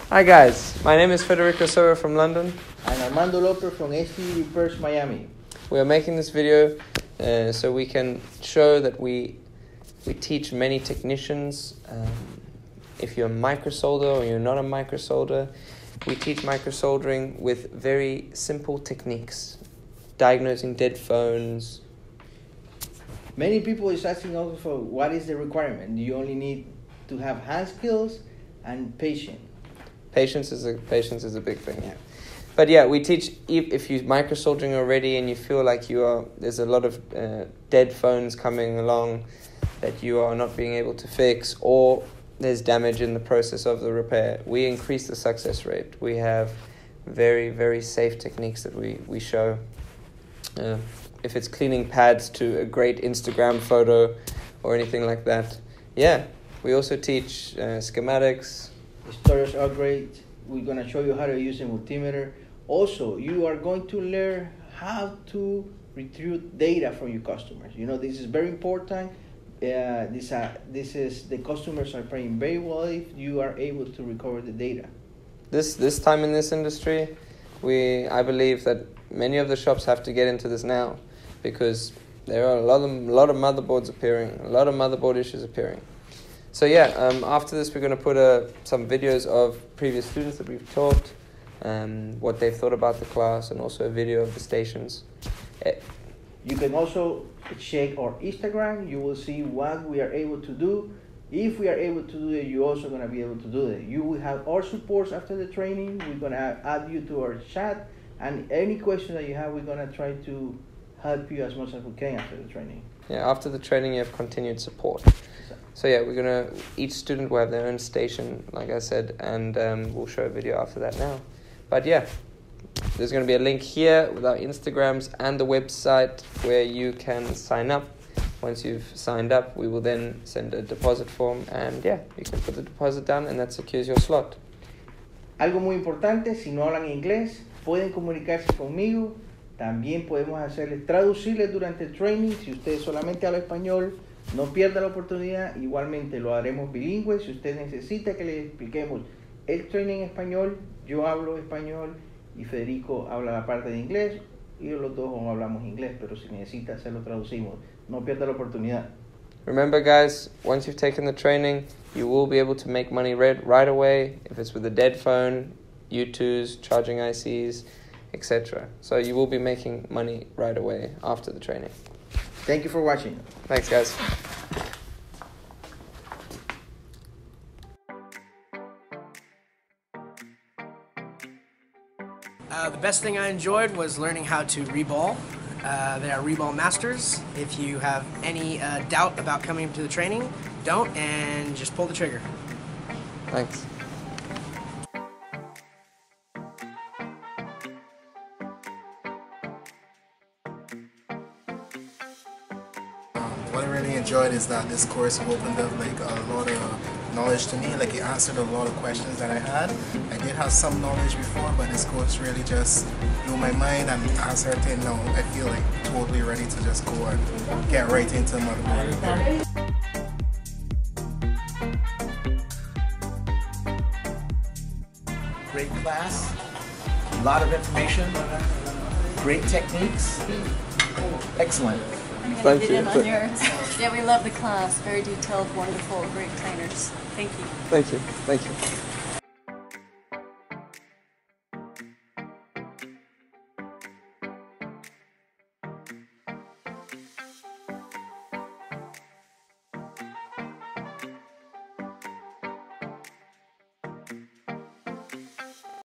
Hi guys, my name is Federico Soro from London. And Armando Lopez from ST Repairs Miami. We are making this video so we can show that we teach many technicians. If you're a microsolder or you're not a microsolder, we teach microsoldering with very simple techniques. Diagnosing dead phones. Many people is asking also for what is the requirement. You only need to have hand skills and patience. Patience is a big thing. Yeah. But yeah, we teach if you're microsoldering already and you feel like there's a lot of dead phones coming along that you are not being able to fix, or there's damage in the process of the repair, we increase the success rate. We have very, very safe techniques that we show. If it's cleaning pads to a great Instagram photo or anything like that. Yeah, we also teach schematics. The storage upgrade. We're going to show you how to use a multimeter. Also, you are going to learn how to retrieve data from your customers. You know, this is very important. The customers are paying very well if you are able to recover the data. This time in this industry, I believe that many of the shops have to get into this now, because there are a lot of motherboards appearing, a lot of motherboard issues appearing. So yeah, after this we're going to put some videos of previous students that we've taught, what they've thought about the class, and also a video of the stations. You can also check our Instagram. You will see what we are able to do. If we are able to do it, you're also going to be able to do it. You will have our supports after the training. We're going to add you to our chat. And any question that you have, we're going to try to help you as much as we can after the training. Yeah, after the training you have continued support. So yeah, each student will have their own station, like I said, and we'll show a video after that now. But yeah, there's going to be a link here with our Instagrams and the website where you can sign up. Once you've signed up, we will then send a deposit form, and yeah, you can put the deposit down and that secures your slot. Algo muy importante, si no hablan inglés, pueden comunicarse conmigo. También podemos traducirles durante el training. Si usted solamente habla español, no pierda la oportunidad. Igualmente lo haremos bilingüe. Si usted necesita que le expliquemos el training en español, yo hablo español y Federico habla la parte de inglés, y los dos no hablamos inglés, pero si necesita hacerlo traducimos. No pierda la oportunidad. Remember guys, once you've taken the training, you will be able to make money right away, if it's with a dead phone, U2s, charging ICs, etc. So you will be making money right away after the training. Thank you for watching. Thanks guys. The best thing I enjoyed was learning how to reball. They are reball masters. If you have any doubt about coming to the training, don't, and just pull the trigger. Thanks. What I really enjoyed is that this course opened up like a lot of knowledge to me. Like it answered a lot of questions that I had. I did have some knowledge before, but this course really just blew my mind and answered it. Now I feel like totally ready to just go and get right into motherboard repair. Great class, a lot of information, great techniques, excellent. Thank you. Yeah, we love the class. Very detailed, wonderful, great trainers. Thank you. Thank you. Thank you.